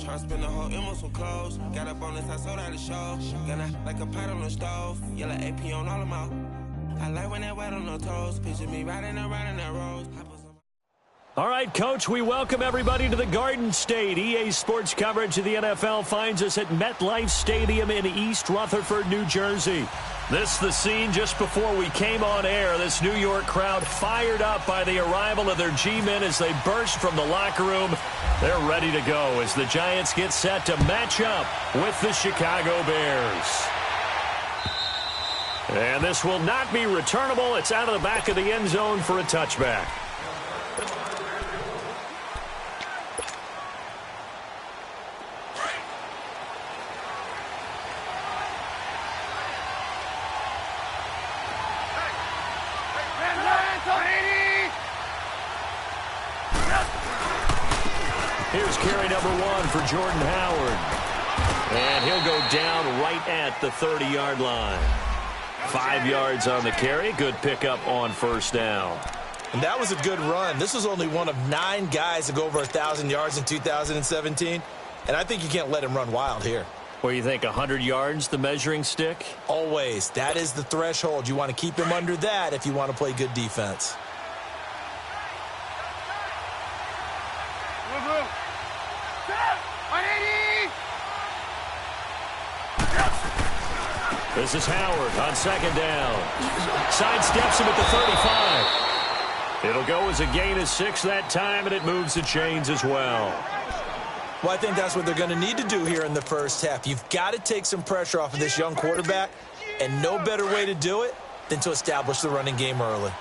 Tryna spend the whole M on some clothes. Got up on this, I sold out the show. Gonna like a pot on the stove. Yellow AP on all of my. I like when that wet on the toes. Picture me riding around in that rose. All right, Coach, we welcome everybody to the Garden State. EA Sports coverage of the NFL finds us at MetLife Stadium in East Rutherford, New Jersey. This is the scene just before we came on air. This New York crowd fired up by the arrival of their G-men as they burst from the locker room. They're ready to go as the Giants get set to match up with the Chicago Bears. And this will not be returnable. It's out of the back of the end zone for a touchback. Here's carry number 1 for Jordan Howard. And he'll go down right at the 30-yard line. 5 yards on the carry. Good pickup on first down. And that was a good run. This was only one of 9 guys to go over 1,000 yards in 2017. And I think you can't let him run wild here. Where you think 100 yards, the measuring stick? Always. That is the threshold. You want to keep him under that if you want to play good defense. This is Howard on second down. Sidesteps him at the 35. It'll go as a gain of 6 that time, and it moves the chains as well. Well, I think that's what they're going to need to do here in the first half. You've got to take some pressure off of this young quarterback, and no better way to do it than to establish the running game early.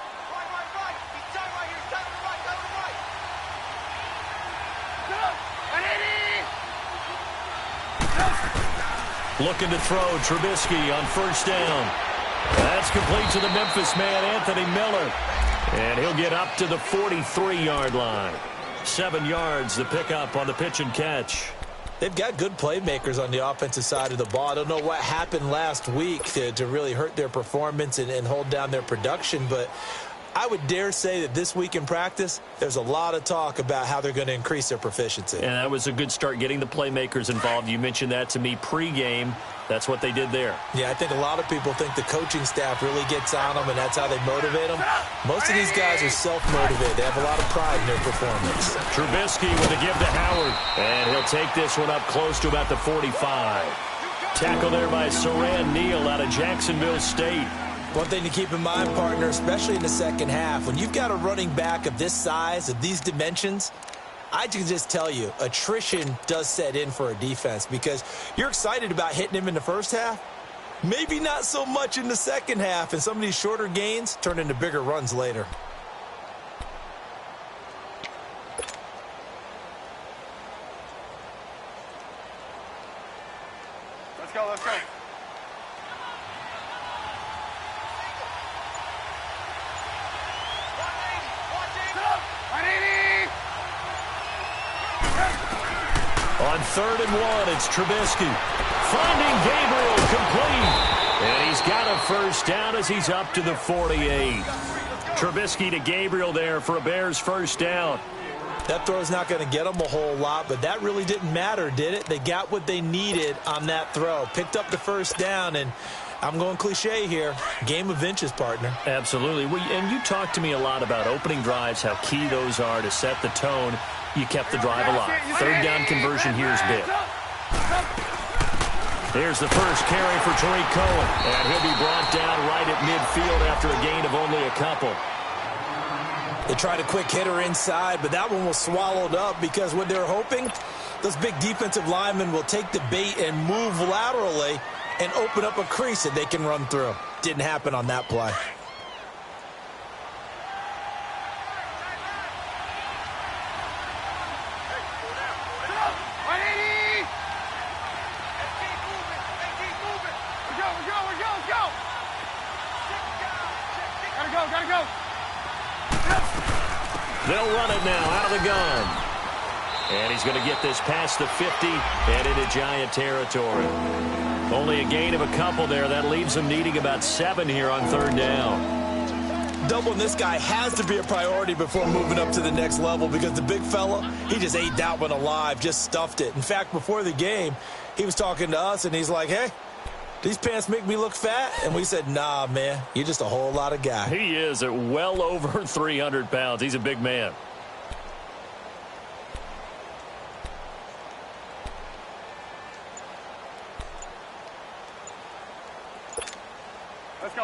Looking to throw Trubisky on first down. That's complete to the Memphis man, Anthony Miller. And he'll get up to the 43-yard line. 7 yards, the pickup on the pitch and catch. They've got good playmakers on the offensive side of the ball. I don't know what happened last week to really hurt their performance and hold down their production, but I would dare say that this week in practice, there's a lot of talk about how they're going to increase their proficiency. And that was a good start, getting the playmakers involved. You mentioned that to me pregame. That's what they did there. Yeah, I think a lot of people think the coaching staff really gets on them, and that's how they motivate them. Most of these guys are self-motivated. They have a lot of pride in their performance. Trubisky with a give to Howard. And he'll take this one up close to about the 45. Tackle there by Saran Neal out of Jacksonville State. One thing to keep in mind, partner, especially in the second half, when you've got a running back of this size, of these dimensions, I can just tell you, attrition does set in for a defense because you're excited about hitting him in the first half. Maybe not so much in the second half, and some of these shorter gains turn into bigger runs later. Let's go, let's go. On 3rd and 1, it's Trubisky. Finding Gabriel complete. And he's got a first down as he's up to the 48. Trubisky to Gabriel there for a Bears first down. That throw's not going to get them a whole lot, but that really didn't matter, did it? They got what they needed on that throw. Picked up the first down, and I'm going cliche here. Game of inches, partner. Absolutely. And you talked to me a lot about opening drives, how key those are to set the tone. You kept the drive alive. 3rd down conversion here is big. Here's the first carry for Tariq Cohen. And he'll be brought down right at midfield after a gain of only a couple. They tried a quick hitter inside, but that one was swallowed up because what they're hoping, those big defensive linemen will take the bait and move laterally and open up a crease that they can run through. Didn't happen on that play. They'll run it now out of the gun. And he's going to get this past the 50 and into Giant territory. Only a gain of a couple there. That leaves them needing about 7 here on 3rd down. doubling this guy has to be a priority before moving up to the next level because the big fella, he just ate that one alive, just stuffed it. In fact, before the game, he was talking to us, and he's like, hey, these pants make me look fat? And we said, nah, man, you're just a whole lot of guy. He is at well over 300 pounds. He's a big man.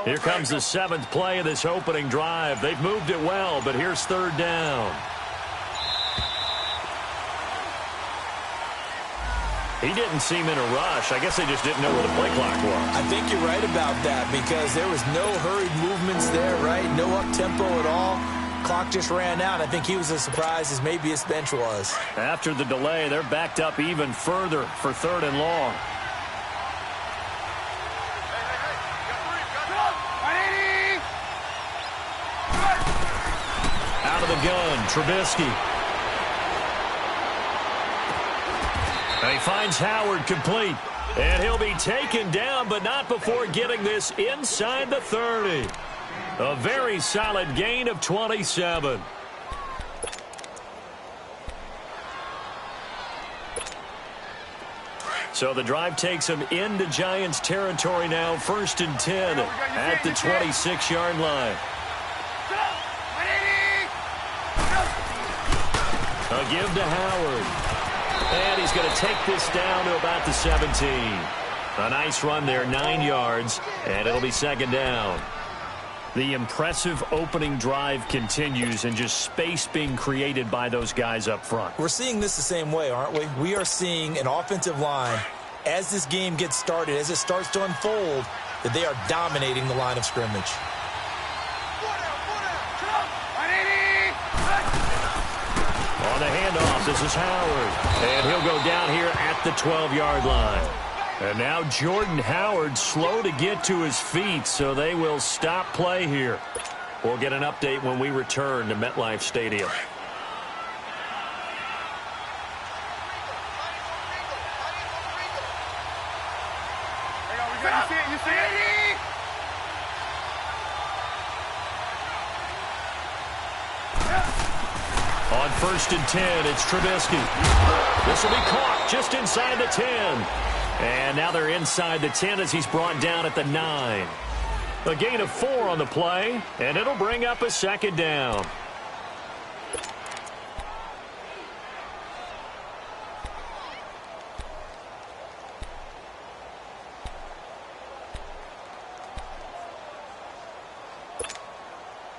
Here comes the 7th play of this opening drive. They've moved it well, but here's 3rd down. He didn't seem in a rush. I guess they just didn't know where the play clock was. I think you're right about that because there was no hurried movements there, right? No up-tempo at all. Clock just ran out. I think he was as surprised as maybe his bench was. After the delay, they're backed up even further for 3rd and long. Out of the gun, Trubisky. And he finds Howard complete. And he'll be taken down, but not before getting this inside the 30. A very solid gain of 27. So the drive takes him into Giants territory now. 1st and 10 at the 26-yard line. A give to Howard. And he's going to take this down to about the 17. A nice run there, 9 yards, and it'll be 2nd down. The impressive opening drive continues, and just space being created by those guys up front. We're seeing this the same way, aren't we? We are seeing an offensive line, as this game gets started, as it starts to unfold, that they are dominating the line of scrimmage. On the handoff, this is Howard. And he'll go down here at the 12-yard line. And now Jordan Howard slow to get to his feet, so they will stop play here. We'll get an update when we return to MetLife Stadium. You see it? On 1st and 10, it's Trubisky. This will be caught just inside the 10. And now they're inside the 10 as he's brought down at the 9. A gain of 4 on the play, and it'll bring up a 2nd down.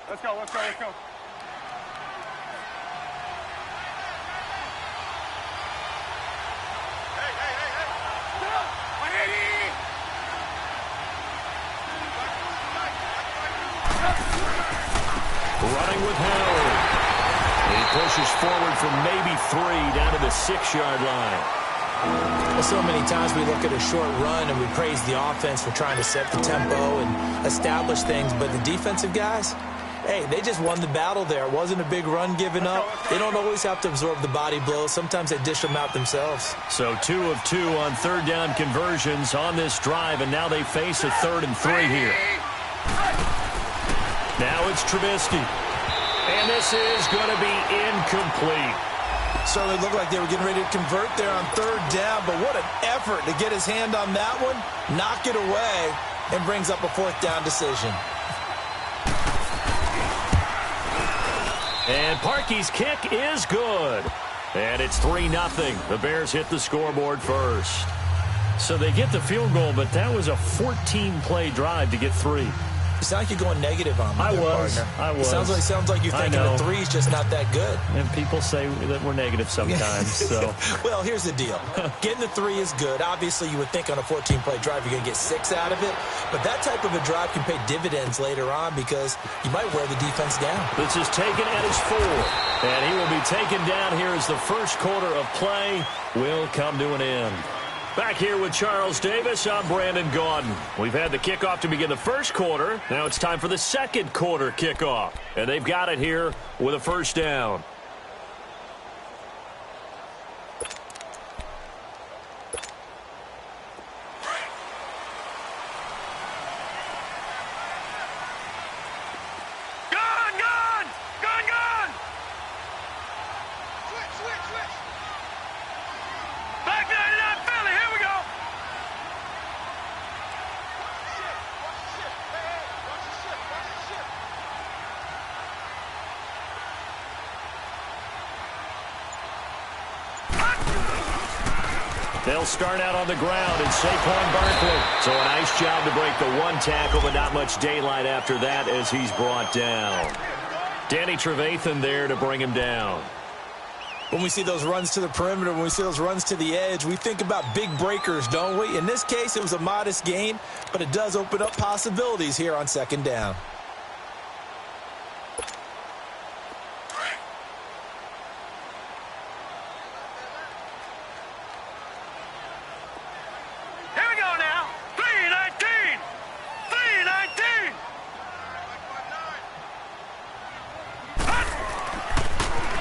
Let's go, let's go, let's go. Running with Howard. He pushes forward from maybe 3 down to the 6-yard line. Well, so many times we look at a short run and we praise the offense for trying to set the tempo and establish things, but the defensive guys, hey, they just won the battle there. It wasn't a big run given up. They don't always have to absorb the body blows. Sometimes they dish them out themselves. So 2 of 2 on 3rd down conversions on this drive, and now they face a 3rd and 3 here. Now it's Trubisky. And this is going to be incomplete. Certainly looked like they were getting ready to convert there on 3rd down, but what an effort to get his hand on that one, knock it away, and brings up a 4th down decision. And Parkey's kick is good. And it's 3-0. The Bears hit the scoreboard first. So they get the field goal, but that was a 14-play drive to get 3. You sound like you're going negative on me, partner. I was. Sounds like you're thinking the 3's just not that good. And people say that we're negative sometimes. So, well, here's the deal. Getting the 3 is good. Obviously, you would think on a 14-play drive you're going to get 6 out of it. But that type of a drive can pay dividends later on because you might wear the defense down. This is taken at his 4. And he will be taken down here as the first quarter of play will come to an end. Back here with Charles Davis, I'm Brandon Gaudin. We've had the kickoff to begin the first quarter. Now it's time for the second quarter kickoff. And they've got it here with a 1st down. Go! They'll start out on the ground, and Saquon Barkley. So a nice job to break the one tackle, but not much daylight after that as he's brought down. Danny Trevathan there to bring him down. When we see those runs to the perimeter, when we see those runs to the edge, we think about big breakers, don't we? In this case, it was a modest gain, but it does open up possibilities here on second down.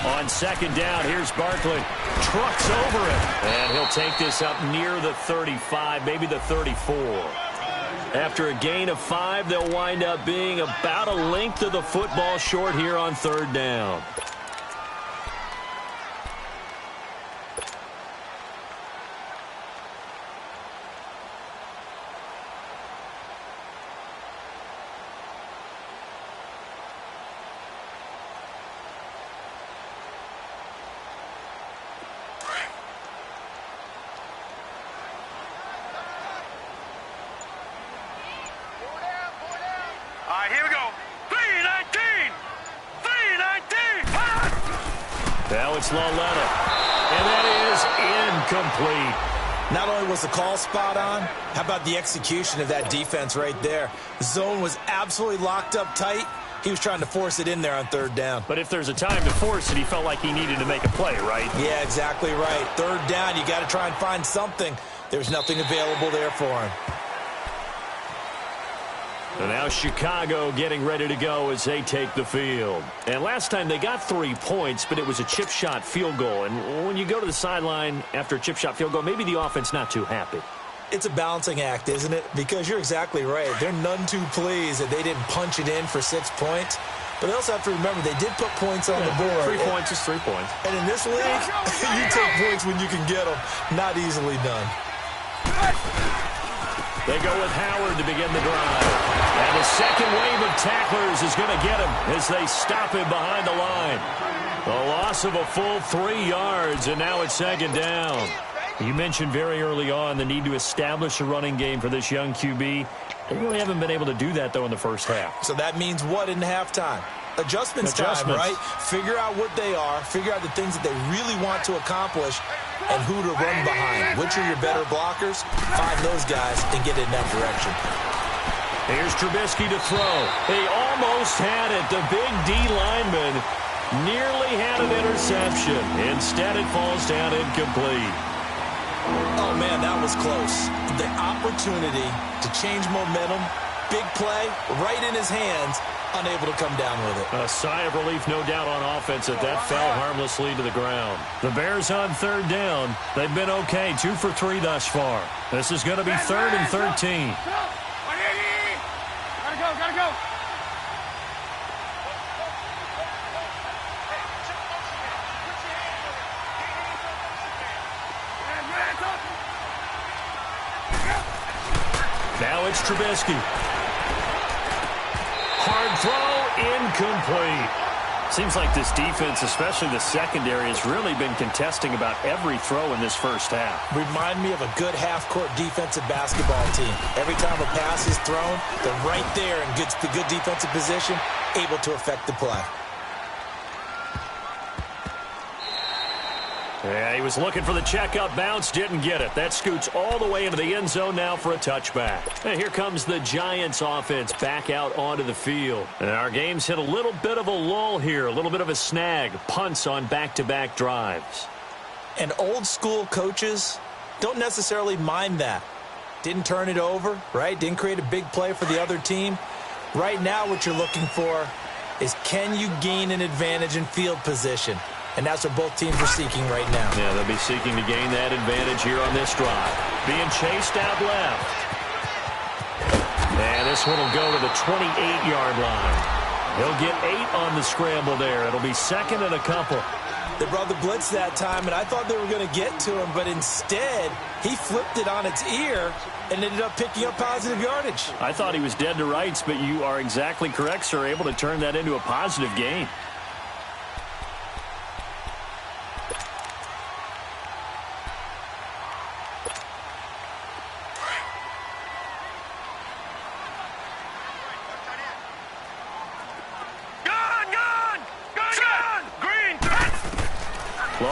On second down, here's Barkley. Trucks over him. And he'll take this up near the 35, maybe the 34. After a gain of 5, they'll wind up being about a length of the football short here on third down. All right, here we go. 319! 319! Now it's Laletta. And that is incomplete. Not only was the call spot on, how about the execution of that defense right there? The zone was absolutely locked up tight. He was trying to force it in there on third down. But if there's a time to force it, he felt like he needed to make a play, right? Yeah, exactly right. Third down, you got to try and find something. There's nothing available there for him. And now Chicago getting ready to go as they take the field. And last time they got 3 points, but it was a chip shot field goal. And when you go to the sideline after a chip shot field goal, maybe the offense not too happy. It's a balancing act, isn't it? Because you're exactly right. They're none too pleased that they didn't punch it in for 6 points. But they also have to remember they did put points on the board. 3 points is 3 points. And in this league, you take points when you can get them. Not easily done. They go with Howard to begin the drive. And the second wave of tacklers is going to get him as they stop him behind the line. A loss of a full 3 yards, and now it's second down. You mentioned very early on the need to establish a running game for this young QB. They really haven't been able to do that, though, in the first half. So that means what in halftime? Adjustments time, right? Figure out what they are, figure out the things that they really want to accomplish, and who to run behind. Which are your better blockers? Find those guys and get in that direction. Here's Trubisky to throw. He almost had it. The big D lineman nearly had an interception. Instead, it falls down incomplete. Oh, man, that was close. The opportunity to change momentum, big play, right in his hands, unable to come down with it. A sigh of relief, no doubt, on offense that fell harmlessly to the ground. The Bears on third down. They've been okay, 2 for 3 thus far. This is going to be 3rd and 13. Gotta go! Now it's Trubisky. Hard throw, incomplete. Seems like this defense, especially the secondary, has really been contesting about every throw in this first half. Remind me of a good half-court defensive basketball team. Every time a pass is thrown, they're right there in good defensive position, able to affect the play. Yeah, he was looking for the checkup bounce, didn't get it. That scoots all the way into the end zone now for a touchback. And here comes the Giants offense back out onto the field. And our game's hit a little bit of a lull here, a little bit of a snag. Punts on back-to-back drives. And old-school coaches don't necessarily mind that. Didn't turn it over, right? Didn't create a big play for the other team. Right now what you're looking for is, can you gain an advantage in field position? And that's what both teams are seeking right now. Yeah, they'll be seeking to gain that advantage here on this drive. Being chased out left. And this one will go to the 28-yard line. He'll get 8 on the scramble there. It'll be 2nd and a couple. They brought the blitz that time, and I thought they were going to get to him, but instead, he flipped it on its ear and ended up picking up positive yardage. I thought he was dead to rights, but you are exactly correct, sir. Able to turn that into a positive gain.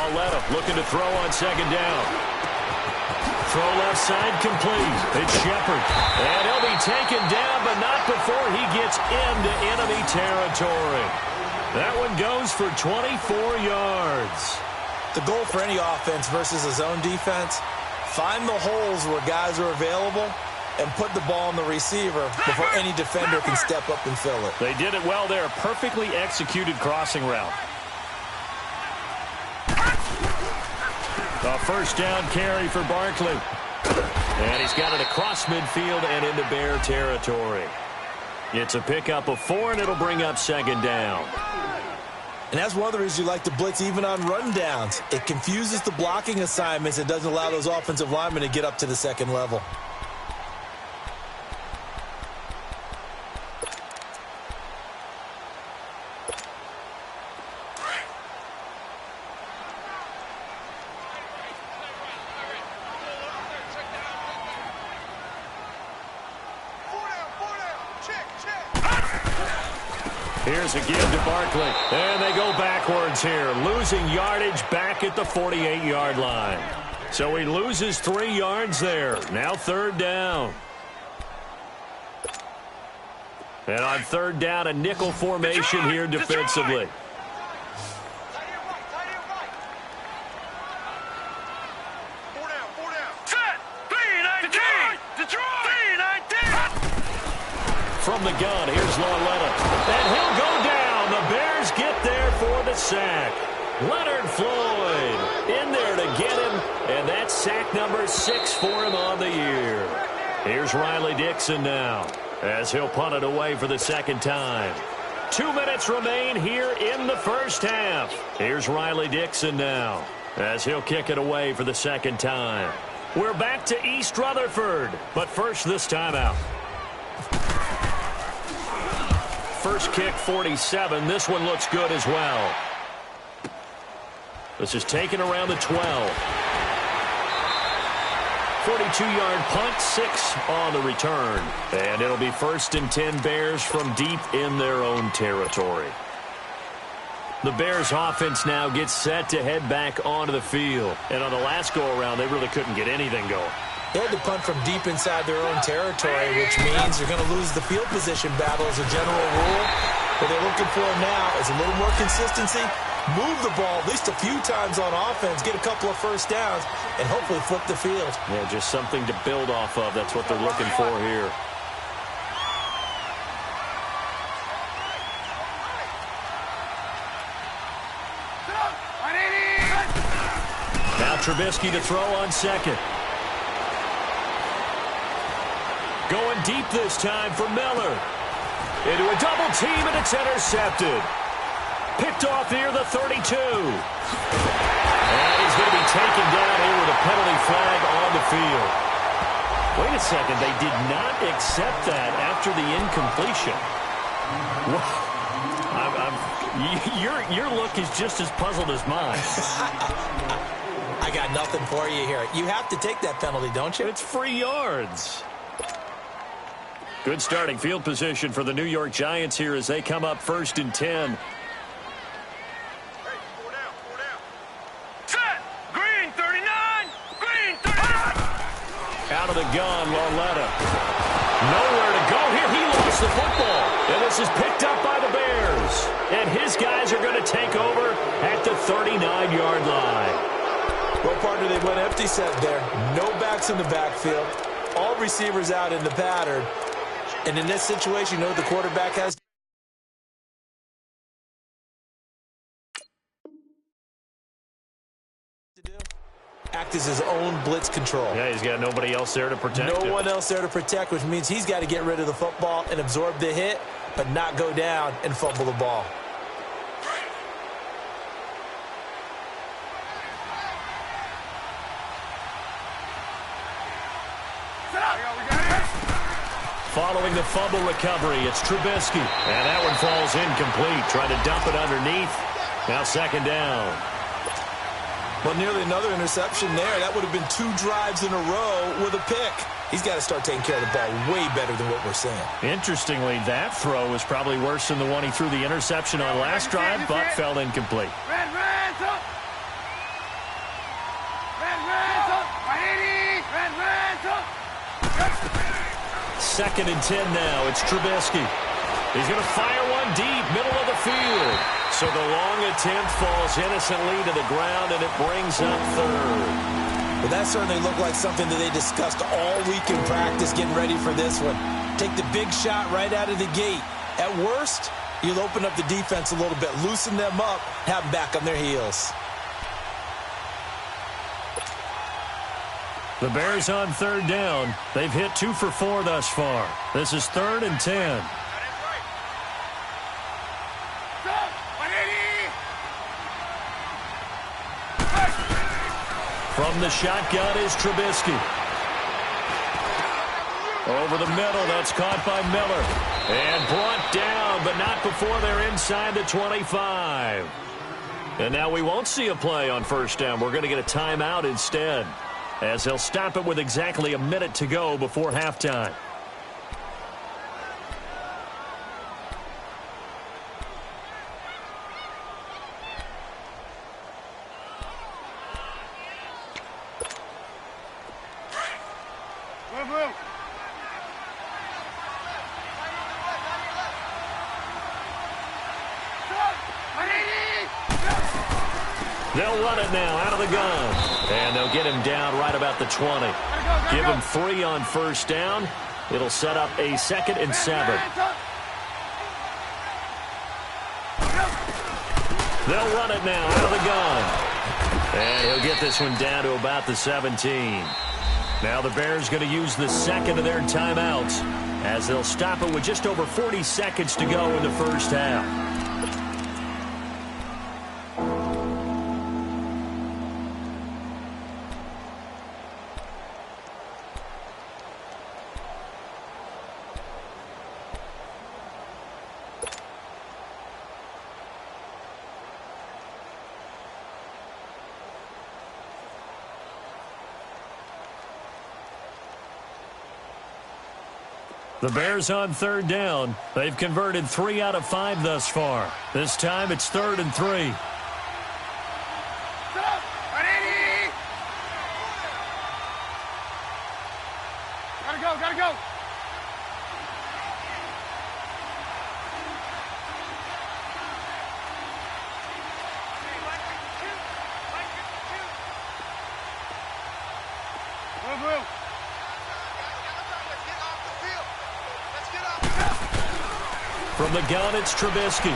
Lauletta looking to throw on second down. Throw left side complete. It's Shepard. And he'll be taken down, but not before he gets into enemy territory. That one goes for 24 yards. The goal for any offense versus a zone defense, find the holes where guys are available and put the ball on the receiver before any defender can step up and fill it. They did it well there. Perfectly executed crossing route. A first down carry for Barkley. And he's got it across midfield and into Bear territory. It's a pickup of 4, and it'll bring up second down. And that's one of the reasons you like to blitz even on rundowns. It confuses the blocking assignments and doesn't allow those offensive linemen to get up to the second level. Here's a give to Barkley. And they go backwards here, losing yardage back at the 48-yard line. So he loses 3 yards there. Now third down. And on third down, a nickel formation here defensively. From the gun, here's Lauletta. And he'll go down. The Bears get there for the sack. Leonard Floyd in there to get him. And that's sack number 6 for him on the year. Here's Riley Dixon now, as he'll punt it away for the second time. 2 minutes remain here in the first half. Here's Riley Dixon now, as he'll kick it away for the second time. We're back to East Rutherford, but first this timeout. First kick, 47. This one looks good as well. This is taken around the 12. 42-yard punt, 6 on the return. And it'll be 1st and 10 Bears from deep in their own territory. The Bears offense now gets set to head back onto the field. And on the last go-around, they really couldn't get anything going. They had to punt from deep inside their own territory, which means you're going to lose the field position battle as a general rule. What they're looking for now is a little more consistency, move the ball at least a few times on offense, get a couple of first downs, and hopefully flip the field. Yeah, just something to build off of. That's what they're looking for here. Now Trubisky to throw on second. Going deep this time for Miller. Into a double team, and it's intercepted. Picked off near the 32. And he's going to be taken down here with a penalty flag on the field. Wait a second, they did not accept that after the incompletion. Your look is just as puzzled as mine. I got nothing for you here. You have to take that penalty, don't you? It's free yards. Good starting field position for the New York Giants here as they come up 1st and 10. Set! Green 39! Green 39! Out of the gun, Lauletta. Nowhere to go here. He lost the football. And this is picked up by the Bears. And his guys are going to take over at the 39-yard line. Well, partner, they went empty set there. No backs in the backfield. All receivers out in the pattern. And in this situation, you know what the quarterback has to do? Act as his own blitz control. Yeah, he's got nobody else there to protect him. No one else there to protect, which means he's got to get rid of the football and absorb the hit, but not go down and fumble the ball. Following the fumble recovery, it's Trubisky. And that one falls incomplete. Trying to dump it underneath. Now second down. Well, nearly another interception there. That would have been 2 drives in a row with a pick. He's got to start taking care of the ball way better than what we're seeing. Interestingly, that throw was probably worse than the one he threw the interception on last drive, but fell incomplete. 2nd and 10 now. It's Trubisky. He's going to fire one deep, middle of the field. So the long attempt falls innocently to the ground, and it brings up 3rd. Well, that certainly looked like something that they discussed all week in practice getting ready for this one. Take the big shot right out of the gate. At worst, you'll open up the defense a little bit, loosen them up, have them back on their heels. The Bears on 3rd down. They've hit 2 for 4 thus far. This is 3rd and 10. From the shotgun is Trubisky. Over the middle, that's caught by Miller. And brought down, but not before they're inside the 25. And now we won't see a play on 1st down. We're going to get a timeout instead, as they'll stop it with exactly a minute to go before halftime. They'll run it now out of the gun. And they'll get him down right about the 20. Give him 3 on 1st down. It'll set up a 2nd and 7. They'll run it now out of the gun. And he'll get this one down to about the 17. Now the Bears going to use the 2nd of their timeouts, as they'll stop it with just over 40 seconds to go in the 1st half. The Bears on 3rd down. They've converted 3 out of 5 thus far. This time it's 3rd and 3. Gotta go. From the gun, it's Trubisky.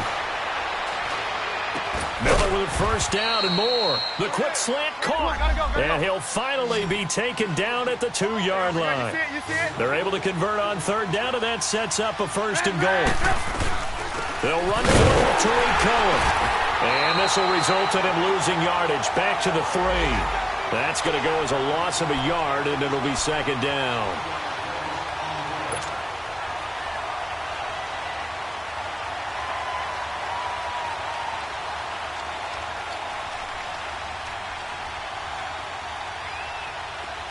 Miller with a 1st down and more. The quick slant caught. And he'll finally be taken down at the 2-yard line. They're able to convert on 3rd down, and that sets up a 1st and goal. They'll run forward to Tariq Cohen. And this will result in him losing yardage back to the 3. That's going to go as a loss of a yard, and it'll be 2nd down.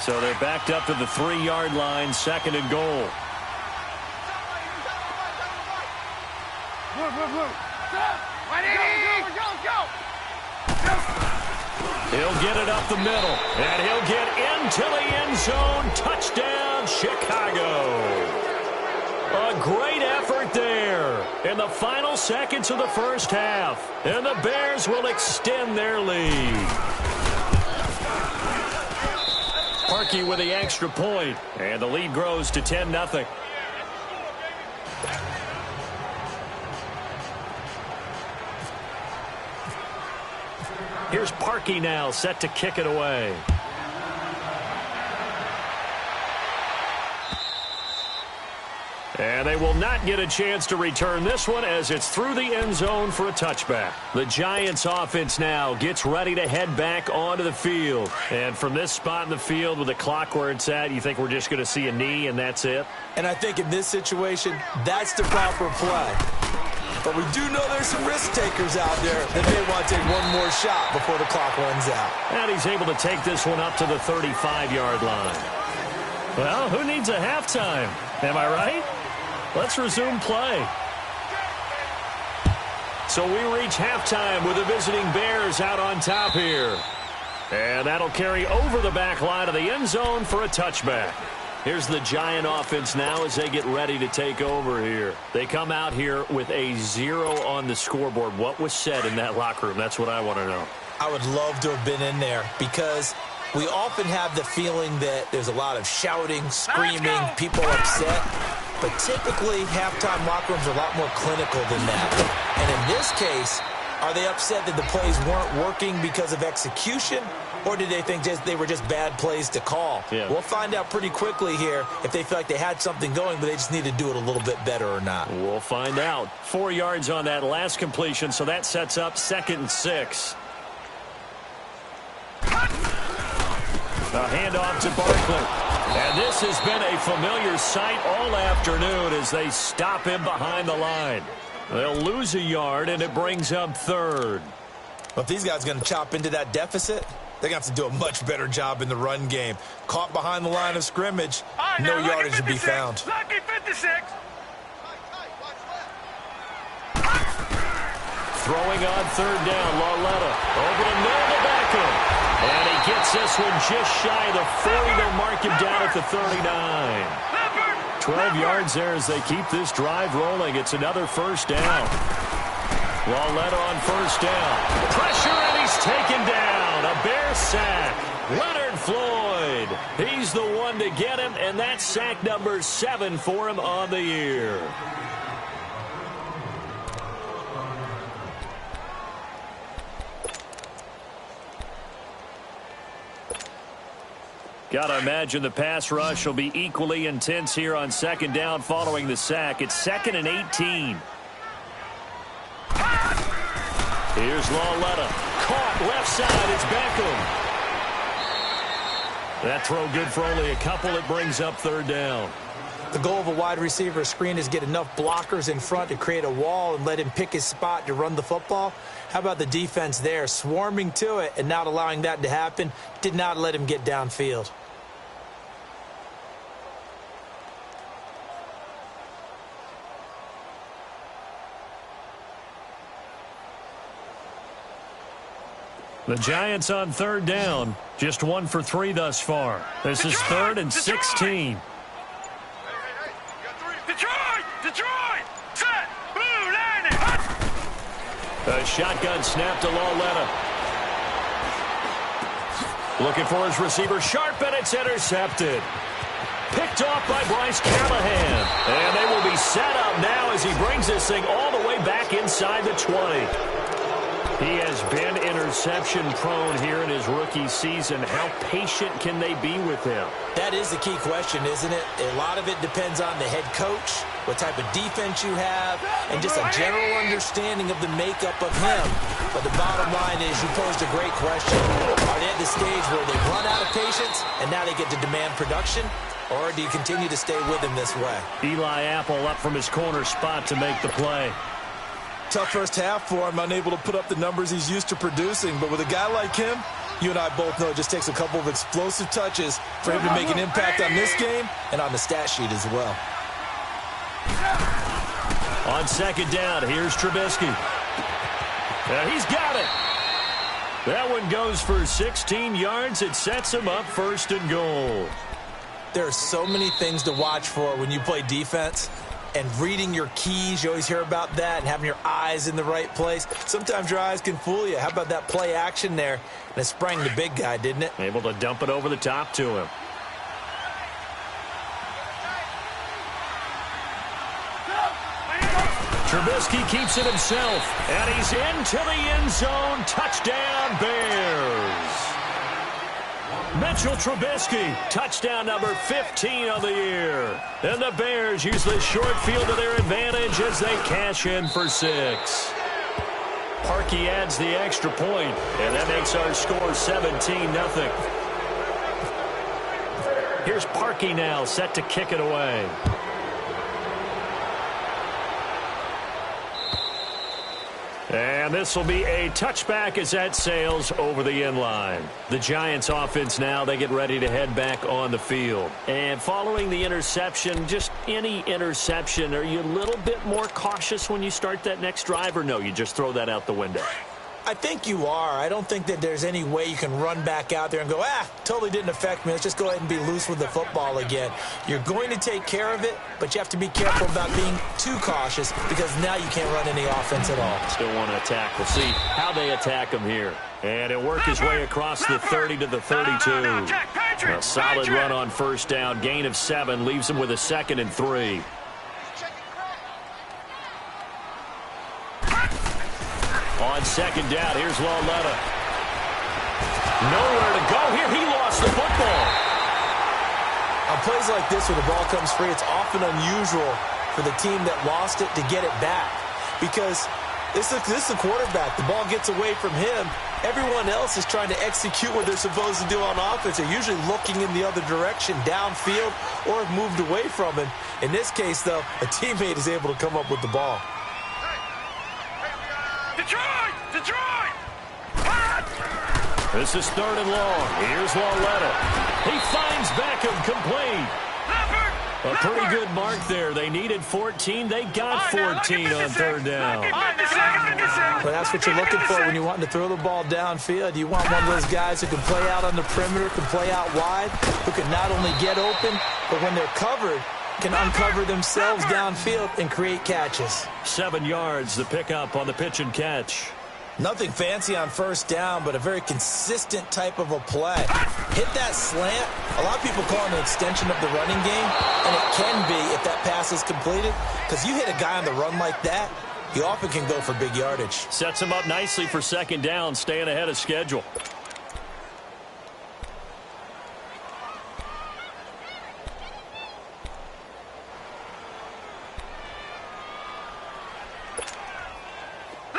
So they're backed up to the 3-yard line, 2nd and goal. He'll get it up the middle, and he'll get into the end zone. Touchdown, Chicago. A great effort there in the final seconds of the 1st half, and the Bears will extend their lead. Parkey with the extra point, and the lead grows to 10-0. Here's Parkey now, set to kick it away. And they will not get a chance to return this one, as it's through the end zone for a touchback. The Giants offense now gets ready to head back onto the field. And from this spot in the field with the clock where it's at, you think we're just going to see a knee and that's it? And I think in this situation, that's the proper play. But we do know there's some risk takers out there that may want to take one more shot before the clock runs out. And he's able to take this one up to the 35-yard line. Well, who needs a halftime? Am I right? Let's resume play. So we reach halftime with the visiting Bears out on top here. And that'll carry over the back line of the end zone for a touchback. Here's the Giant offense now as they get ready to take over here. They come out here with a 0 on the scoreboard. What was said in that locker room? That's what I want to know. I would love to have been in there because we often have the feeling that there's a lot of shouting, screaming, people upset. But typically, halftime locker rooms are a lot more clinical than that. And in this case, are they upset that the plays weren't working because of execution? Or did they think they were just bad plays to call? Yeah. We'll find out pretty quickly here if they feel like they had something going, but they just need to do it a little bit better or not. We'll find out. 4 yards on that last completion, so that sets up 2nd and 6. A handoff to Barkley. And this has been a familiar sight all afternoon as they stop him behind the line. They'll lose a yard, and it brings up 3rd. Well, if these guys are going to chop into that deficit, they're going to have to do a much better job in the run game. Caught behind the line of scrimmage, no yardage to be found. Lucky 56. Throwing on 3rd down, Lauletta. Over to Noah Beckham. And he gets this one just shy of the 40. They'll mark him down at the 39. 12 yards there as they keep this drive rolling. It's another 1st down. Lauletta on 1st down. Pressure, and he's taken down. A Bear sack. Leonard Floyd. He's the one to get him, and that's sack number 7 for him on the year. Got to imagine the pass rush will be equally intense here on 2nd down following the sack. It's 2nd and 18. Here's Lauletta. Caught left side. It's Beckham. That throw good for only a couple. It brings up 3rd down. The goal of a wide receiver screen is get enough blockers in front to create a wall and let him pick his spot to run the football. How about the defense there? Swarming to it and not allowing that to happen. Did not let him get downfield. The Giants on 3rd down. Just 1 for 3 thus far. This is 3rd and 16. Detroit! Set! Blue landing! A shotgun snap to Lauletta. Looking for his receiver. Sharp, and it's intercepted. Picked off by Bryce Callahan. And they will be set up now as he brings this thing all the way back inside the 20. He has been interception-prone here in his rookie season. How patient can they be with him? That is the key question, isn't it? A lot of it depends on the head coach, what type of defense you have, and just a general understanding of the makeup of him. But the bottom line is you posed a great question. Are they at the stage where they've run out of patience and now they get to demand production? Or do you continue to stay with him this way? Eli Apple up from his corner spot to make the play. Tough first half for him, unable to put up the numbers he's used to producing. But with a guy like him, you and I both know it just takes a couple of explosive touches for him to make an impact on this game and on the stat sheet as well. On 2nd down, here's Trubisky. He's got it. That one goes for 16 yards. It sets him up 1st and goal. There are so many things to watch for when you play defense. And reading your keys, you always hear about that, and having your eyes in the right place. Sometimes your eyes can fool you. How about that play action there? And it sprang the big guy, didn't it? Able to dump it over the top to him. Trubisky keeps it himself, and he's into the end zone. Touchdown, Bears. Mitchell Trubisky, touchdown number 15 of the year. And the Bears use the short field to their advantage as they cash in for 6. Parkey adds the extra point, and that makes our score 17-0. Here's Parkey now, set to kick it away. And this will be a touchback as that sails over the end line. The Giants offense now, they get ready to head back on the field. And following the interception, just any interception, are you a little bit more cautious when you start that next drive, or no, you just throw that out the window? I think you are. I don't think that there's any way you can run back out there and go, totally didn't affect me. Let's just go ahead and be loose with the football again. You're going to take care of it, but you have to be careful about being too cautious because now you can't run any offense at all. Still want to attack. We'll see how they attack him here. And he'll work his way across the 30 to the 32. A solid run on first down. Gain of 7 leaves him with a 2nd and 3. On 2nd down, here's Lauletta. Nowhere to go here. He lost the football. On plays like this where the ball comes free, it's often unusual for the team that lost it to get it back. Because this is the quarterback. The ball gets away from him. Everyone else is trying to execute what they're supposed to do on offense. They're usually looking in the other direction, downfield, or have moved away from him. In this case, though, a teammate is able to come up with the ball. Detroit! Detroit! This is 3rd and long. Here's Lauletta. He finds Beckham complete. A pretty good mark there. They needed 14. They got 14 on 3rd down. Well, that's what you're looking for when you're wanting to throw the ball downfield. You want one of those guys who can play out on the perimeter, can play out wide, who can not only get open, but when they're covered, can uncover themselves downfield and create catches. 7 yards, the pickup on the pitch and catch. Nothing fancy on first down, but a very consistent type of a play. Hit that slant. A lot of people call it an extension of the running game, and it can be if that pass is completed, because you hit a guy on the run like that, you often can go for big yardage. Sets him up nicely for 2nd down, staying ahead of schedule.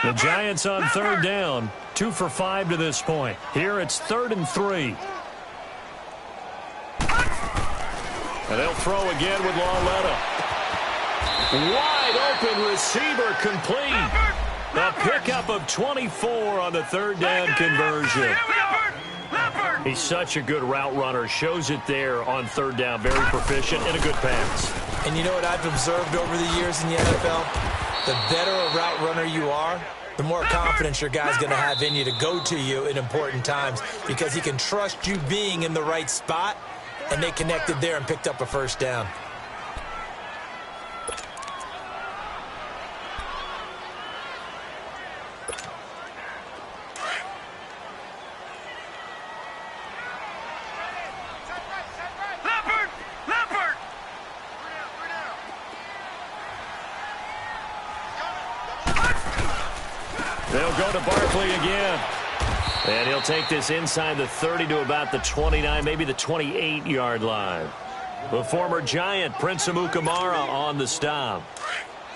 The Giants on 3rd down, 2 for 5 to this point. Here it's 3rd and 3. And they'll throw again with Lauletta. Wide open receiver complete. A pickup of 24 on the 3rd down conversion. He's such a good route runner. Shows it there on 3rd down. Very proficient and a good pass. And you know what I've observed over the years in the NFL? The better a route runner you are, the more confidence your guy's going to have in you to go to you in important times because he can trust you being in the right spot, and they connected there and picked up a first down. They'll go to Barkley again. And he'll take this inside the 30 to about the 29, maybe the 28-yard line. The former Giant, Prince Amukamara, on the stop.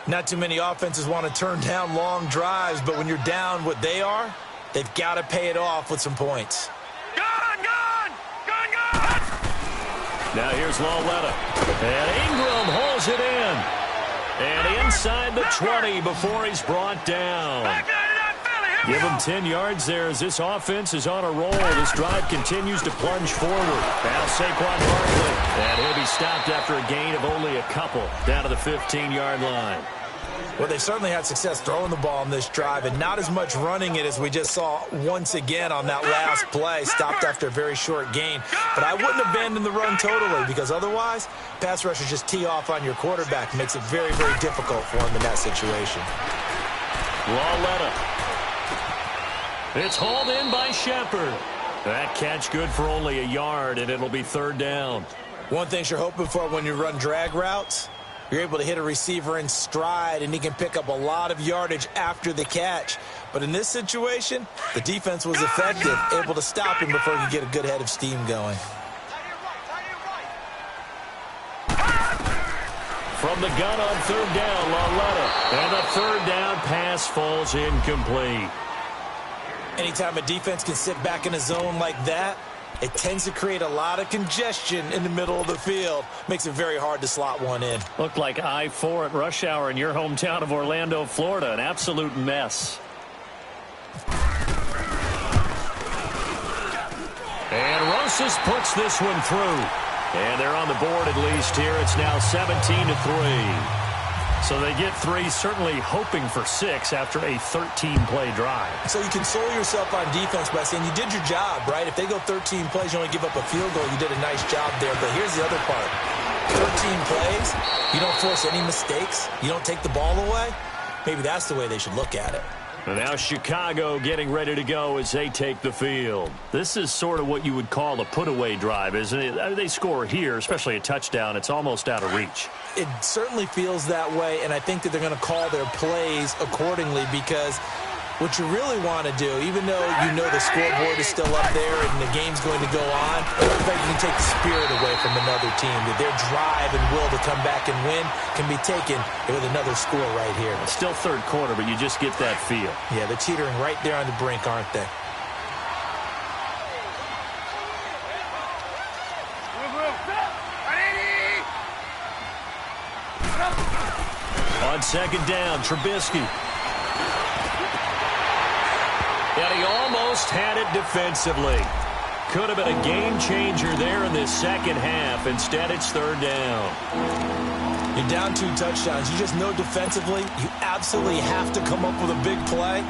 Not too many offenses want to turn down long drives, but when you're down what they are, they've got to pay it off with some points. Gone! Now here's Lauletta. And Ingram holds it in. And inside the 20 before he's brought down. Give him 10 yards there as this offense is on a roll. This drive continues to plunge forward. Now Saquon Barkley. And he'll be stopped after a gain of only a couple down to the 15-yard line. Well, they certainly had success throwing the ball on this drive and not as much running it as we just saw once again on that last play. Stopped after a very short gain. But I wouldn't abandon the run totally because otherwise, pass rushers just tee off on your quarterback. Makes it very, very difficult for him in that situation. Lauletta. It's hauled in by Shepard. That catch good for only a yard, and it'll be 3rd down. One thing you're hoping for when you run drag routes, you're able to hit a receiver in stride, and he can pick up a lot of yardage after the catch. But in this situation, the defense was effective, able to stop him before he could get a good head of steam going. From the gun on 3rd down, Lauletta. And the 3rd down pass falls incomplete. Anytime a defense can sit back in a zone like that, it tends to create a lot of congestion in the middle of the field. Makes it very hard to slot one in. Looked like I-4 at rush hour in your hometown of Orlando, Florida. An absolute mess. And Rosas puts this one through. And they're on the board at least here. It's now 17-3. So they get 3, certainly hoping for 6 after a 13-play drive. So you console yourself on defense by saying you did your job, right? If they go 13 plays, you only give up a field goal, you did a nice job there. But here's the other part. 13 plays, you don't force any mistakes, you don't take the ball away. Maybe that's the way they should look at it. And now Chicago getting ready to go as they take the field. This is sort of what you would call a put-away drive, isn't it? They score here, especially a touchdown. It's almost out of reach. It certainly feels that way, and I think that they're going to call their plays accordingly because what you really want to do, even though you know the scoreboard is still up there and the game's going to go on, I don't think you can take the spirit away from another team. That their drive and will to come back and win can be taken with another score right here. It's still third quarter, but you just get that feel. Yeah, they're teetering right there on the brink, aren't they? On second down, Trubisky. And he almost had it defensively. Could have been a game changer there in this second half. Instead, it's third down. You're down 2 touchdowns. You just know defensively you absolutely have to come up with a big play.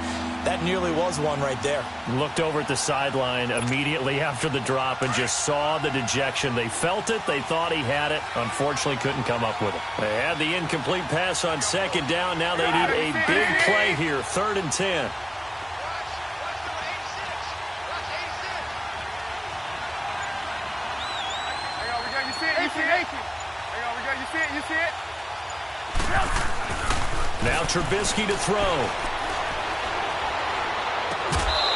That nearly was one right there. Looked over at the sideline immediately after the drop and just saw the dejection. They felt it. They thought he had it. Unfortunately, couldn't come up with it. They had the incomplete pass on second down. Now they need a big play here. 3rd and 10. You see it? Now Trubisky to throw.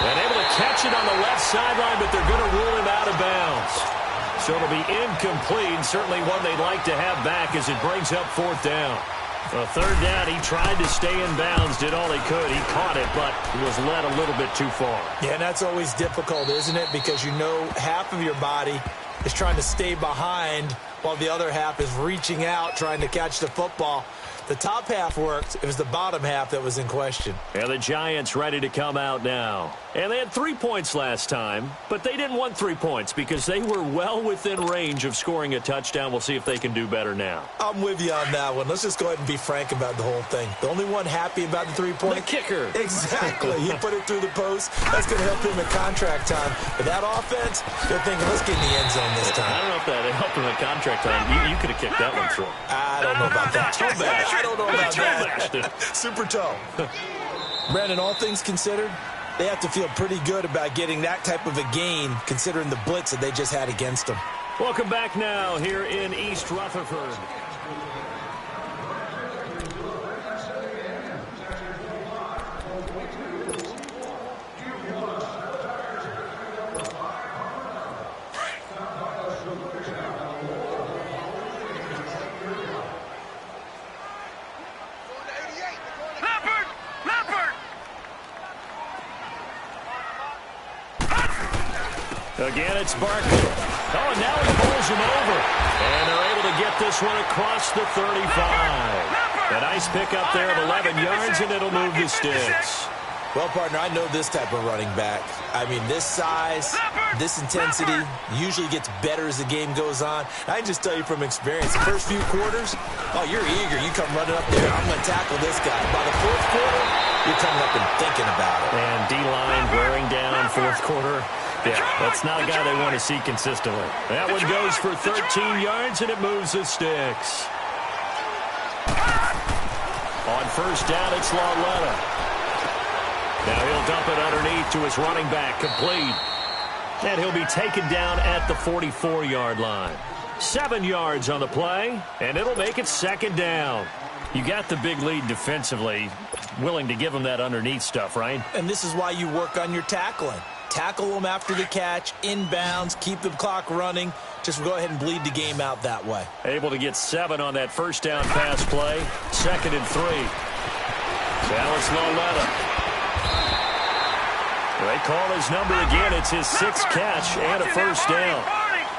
And able to catch it on the left sideline, but they're going to rule him out of bounds. So it'll be incomplete, certainly one they'd like to have back as it brings up 4th down. A 3rd down, he tried to stay in bounds, did all he could. He caught it, but was led a little bit too far. Yeah, and that's always difficult, isn't it? Because you know half of your body is trying to stay behind while the other half is reaching out, trying to catch the football. The top half worked. It was the bottom half that was in question. And the Giants ready to come out now. And they had 3 points last time, but they didn't want 3 points because they were well within range of scoring a touchdown. We'll see if they can do better now. I'm with you on that one. Let's just go ahead and be frank about the whole thing. The only one happy about the 3-point? The kicker. Exactly. He put it through the post. That's going to help him in contract time. But that offense, they're thinking, let's get in the end zone this time. I don't know if that helped him in contract time. You could have kicked that one through. I don't know about that. Toe bash. I don't know about that. Bashed. Super toe. Brandon, all things considered, they have to feel pretty good about getting that type of a gain considering the blitz that they just had against them. Welcome back now here in East Rutherford. Again, it's Barkley. Oh, and now he bowls him over. And they're able to get this one across the 35. A nice pickup there of 11 yards, and it'll move the sticks. Well, partner, I know this type of running back. I mean, this size, this intensity usually gets better as the game goes on. I can just tell you from experience, the first few quarters, oh, you're eager. You come running up there. I'm going to tackle this guy. By the 4th quarter, you're coming up and thinking about it. And D-line wearing down 4th quarter. Yeah, that's not a guy they want to see consistently. That one goes for 13 yards, and it moves the sticks. On 1st down, it's Lauletta. Now he'll dump it underneath to his running back, complete. And he'll be taken down at the 44-yard line. 7 yards on the play, and it'll make it 2nd down. You got the big lead defensively, willing to give him that underneath stuff, right? And this is why you work on your tackling. Tackle them after the catch, inbounds, keep the clock running. Just go ahead and bleed the game out that way. Able to get 7 on that 1st down pass play. 2nd and 3. Now it's Lauletta. They call his number again. It's his 6th catch and a 1st down.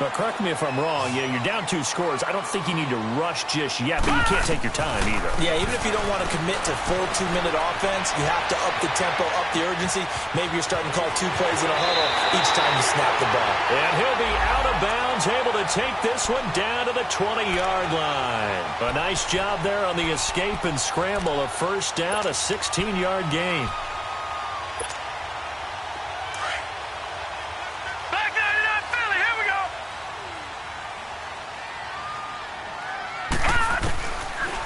Now, correct me if I'm wrong. You're down 2 scores. I don't think you need to rush just yet, but you can't take your time either. Yeah, even if you don't want to commit to full 2-minute offense, you have to up the tempo, up the urgency. Maybe you're starting to call 2 plays in a huddle each time you snap the ball. And he'll be out of bounds, able to take this one down to the 20-yard line. A nice job there on the escape and scramble. A first down, a 16-yard gain. Back 99 Philly, here we go.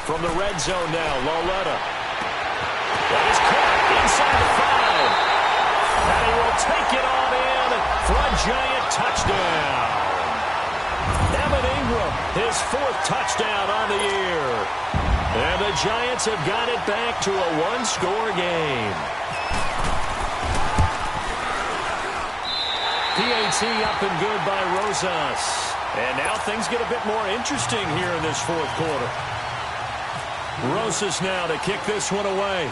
From the red zone now, Loletta. That is caught inside the 5. And he will take it on in for a giant touchdown. Evan Ingram, his 4th touchdown on the year. And the Giants have got it back to a 1-score game. PAT up and good by Rosas. And now things get a bit more interesting here in this 4th quarter. Rosas now to kick this one away.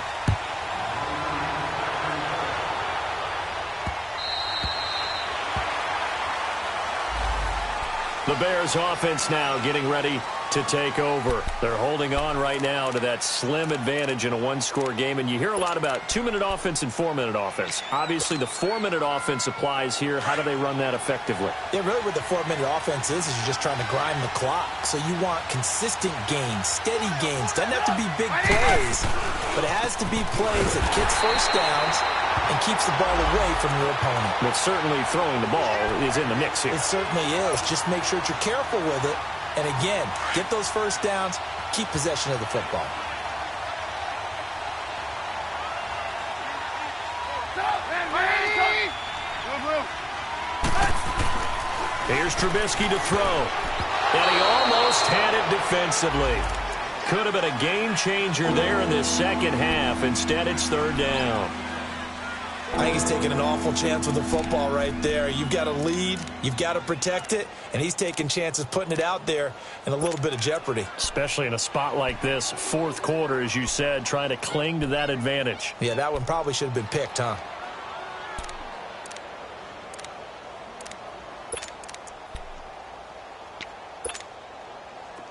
The Bears offense now getting ready to take over. They're holding on right now to that slim advantage in a 1-score game. And you hear a lot about 2-minute offense and 4-minute offense. Obviously, the 4-minute offense applies here. How do they run that effectively? Yeah, really what the 4-minute offense is you're just trying to grind the clock. So you want consistent gains, steady gains. Doesn't have to be big plays, but it has to be plays that gets first downs and keeps the ball away from your opponent. But certainly throwing the ball is in the mix here. It certainly is. Just make sure that you're careful with it. And again, get those first downs, keep possession of the football. Here's Trubisky to throw. And he almost had it defensively. Could have been a game changer there in this second half. Instead, it's 3rd down. I think he's taking an awful chance with the football right there. You've got to lead, you've got to protect it, and he's taking chances putting it out there in a little bit of jeopardy. Especially in a spot like this, 4th quarter, as you said, trying to cling to that advantage. Yeah, that one probably should have been picked, huh?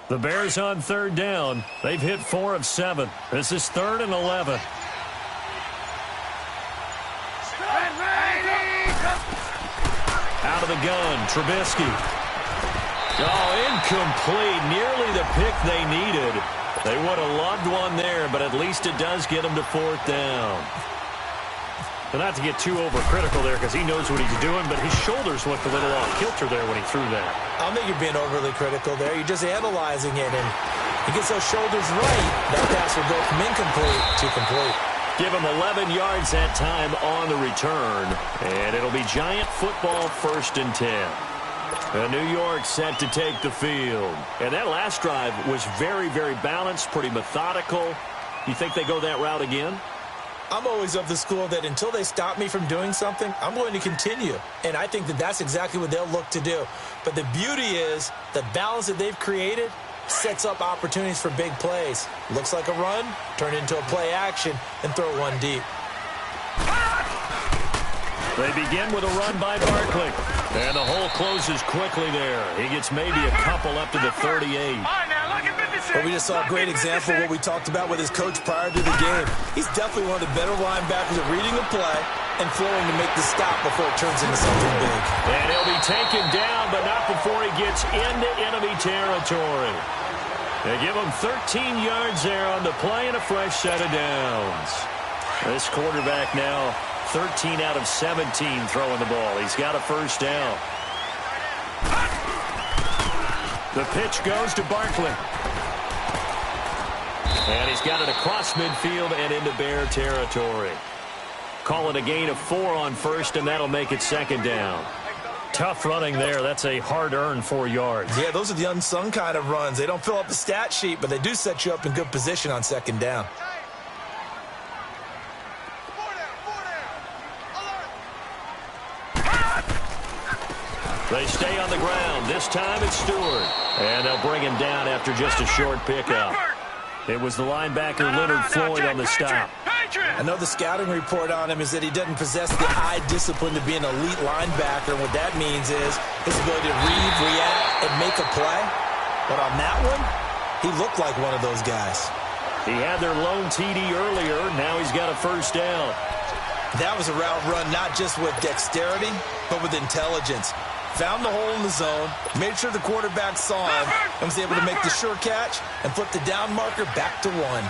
The Bears on 3rd down. They've hit 4 of 7. This is 3rd and 11. Out of the gun, Trubisky. Oh, incomplete. Nearly the pick they needed. They would have loved one there, but at least it does get them to 4th down. And not to get too overcritical there because he knows what he's doing, but his shoulders looked a little off kilter there when he threw that. I don't think you're being overly critical there. You're just analyzing it, and he gets those shoulders right. That pass will go from incomplete to complete. Give him 11 yards that time on the return. And it'll be Giant football 1st and 10. New York set to take the field. And that last drive was very, very balanced, pretty methodical. You think they go that route again? I'm always of the school that until they stop me from doing something, I'm going to continue. And I think that that's exactly what they'll look to do. But the beauty is the balance that they've created sets up opportunities for big plays. Looks like a run, turn into a play action, and throw one deep. They begin with a run by Barkley. And the hole closes quickly there. He gets maybe a couple up to the 38. But we just saw a great example of what we talked about with his coach prior to the game. He's definitely one of the better linebackers at reading a play and flowing to make the stop before it turns into something big. And he'll be taken down, but not before he gets into enemy territory. They give him 13 yards there on the play and a fresh set of downs. This quarterback now 13 out of 17 throwing the ball. He's got a first down. The pitch goes to Barkley. And he's got it across midfield and into Bear territory. Call it a gain of 4 on first, and that'll make it 2nd down. Tough running there. That's a hard-earned 4 yards. Yeah, those are the unsung kind of runs. They don't fill up the stat sheet, but they do set you up in good position on 2nd down. They stay on the ground. This time it's Stewart. And they'll bring him down after just a short pickup. It was the linebacker Leonard Floyd on the stop. I know the scouting report on him is that he doesn't possess the eye discipline to be an elite linebacker. What that means is his ability to read, react, and make a play. But on that one, he looked like one of those guys. He had their lone TD earlier. Now he's got a first down. That was a route run not just with dexterity, but with intelligence. Found the hole in the zone, made sure the quarterback saw him, and was able to make the sure catch and flip the down marker back to 1.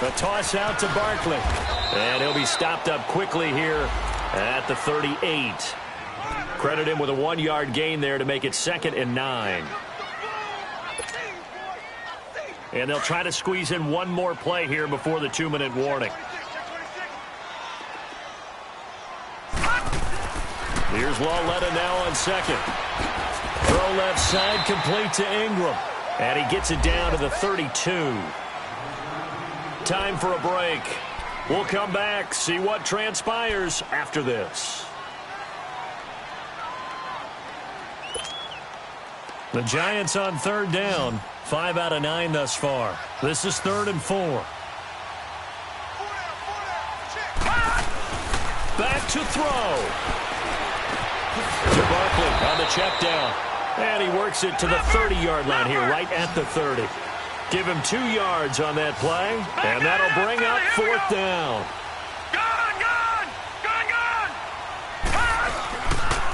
The toss out to Barkley. And he'll be stopped up quickly here at the 38. Credit him with a 1-yard gain there to make it 2nd and 9. And they'll try to squeeze in one more play here before the 2-minute warning. Here's Lawletta now on 2nd. Throw left side, complete to Ingram. And he gets it down to the 32. Time for a break. We'll come back, see what transpires after this. The Giants on 3rd down. 5 out of 9 thus far. This is 3rd and 4. Back to throw. To Barkley on the check down. And he works it to the 30-yard line here, right at the 30. Give him 2 yards on that play, and that'll bring up 4th down.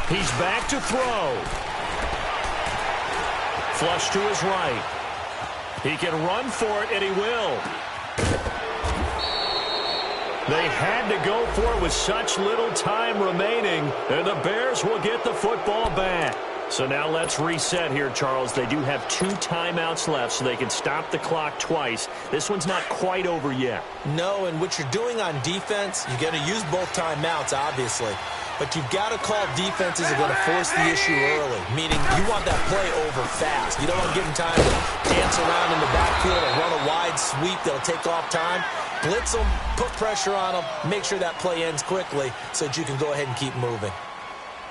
He's back to throw. Flush to his right. He can run for it, and he will. They had to go for it with such little time remaining, and the Bears will get the football back. So now let's reset here, Charles. They do have 2 timeouts left, so they can stop the clock twice. This one's not quite over yet. No, and what you're doing on defense, you're going to use both timeouts, obviously. But you've got to call defenses that are going to force the issue early, meaning you want that play over fast. You don't want to give them time to dance around in the backfield or run a wide sweep that'll take off time. Blitz them, put pressure on them, make sure that play ends quickly so that you can go ahead and keep moving.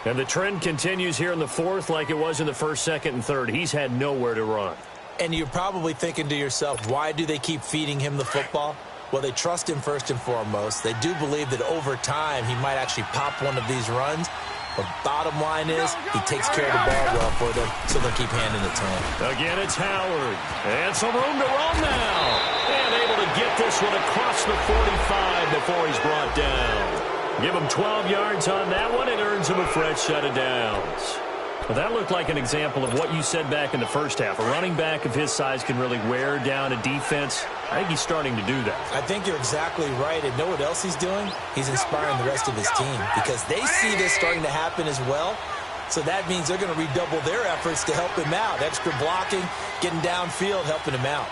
And the trend continues here in the 4th like it was in the 1st, 2nd, and 3rd. He's had nowhere to run. And you're probably thinking to yourself, why do they keep feeding him the football? Well, they trust him first and foremost. They do believe that over time he might actually pop one of these runs. But bottom line is he takes care of the ball well for them, so they'll keep handing it to him. Again, it's Howard. And some room to run now. And able to get this one across the 45 before he's brought down. Give him 12 yards on that one. It earns him a fresh set of downs. Well, that looked like an example of what you said back in the first half. A running back of his size can really wear down a defense. I think he's starting to do that. I think you're exactly right. And know what else he's doing? He's inspiring the rest of his team because they see this starting to happen as well. So that means they're going to redouble their efforts to help him out. Extra blocking, getting downfield, helping him out.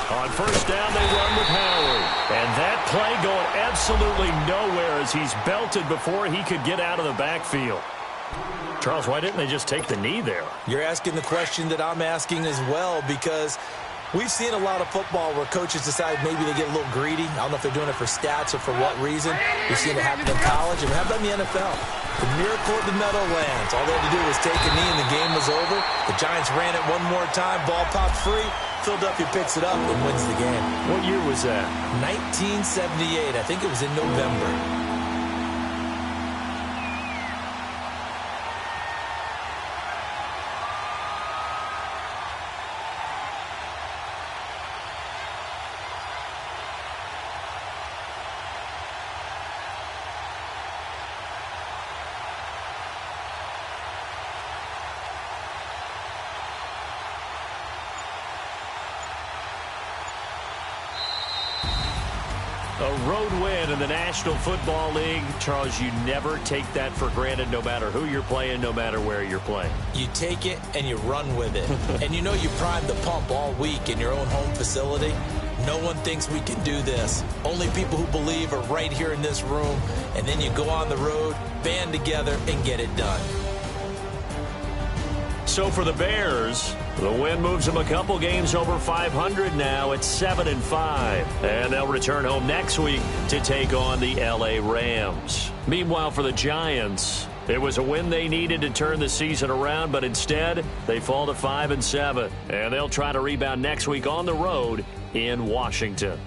On 1st down, they run with Howard. And that play going absolutely nowhere as he's belted before he could get out of the backfield. Charles, why didn't they just take the knee there? You're asking the question that I'm asking as well, because we've seen a lot of football where coaches decide maybe they get a little greedy. I don't know if they're doing it for stats or for what reason. We've seen it happen in college, and how about in the NFL? The miracle of the Meadowlands. All they had to do was take a knee and the game was over. The Giants ran it one more time. Ball popped free. Philadelphia picks it up and wins the game. What year was that? 1978. I think it was in November. A road win in the National Football League. Charles, you never take that for granted no matter who you're playing, no matter where you're playing. You take it and you run with it. And you know you primed the pump all week in your own home facility. No one thinks we can do this. Only people who believe are right here in this room. And then you go on the road, band together, and get it done. So for the Bears, the win moves them a couple games over 500 now at 7-5. And they'll return home next week to take on the LA Rams. Meanwhile, for the Giants, it was a win they needed to turn the season around, but instead they fall to 5-7. And they'll try to rebound next week on the road in Washington.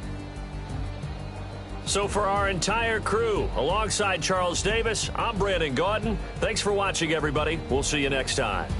So for our entire crew, alongside Charles Davis, I'm Brandon Gaudin. Thanks for watching, everybody. We'll see you next time.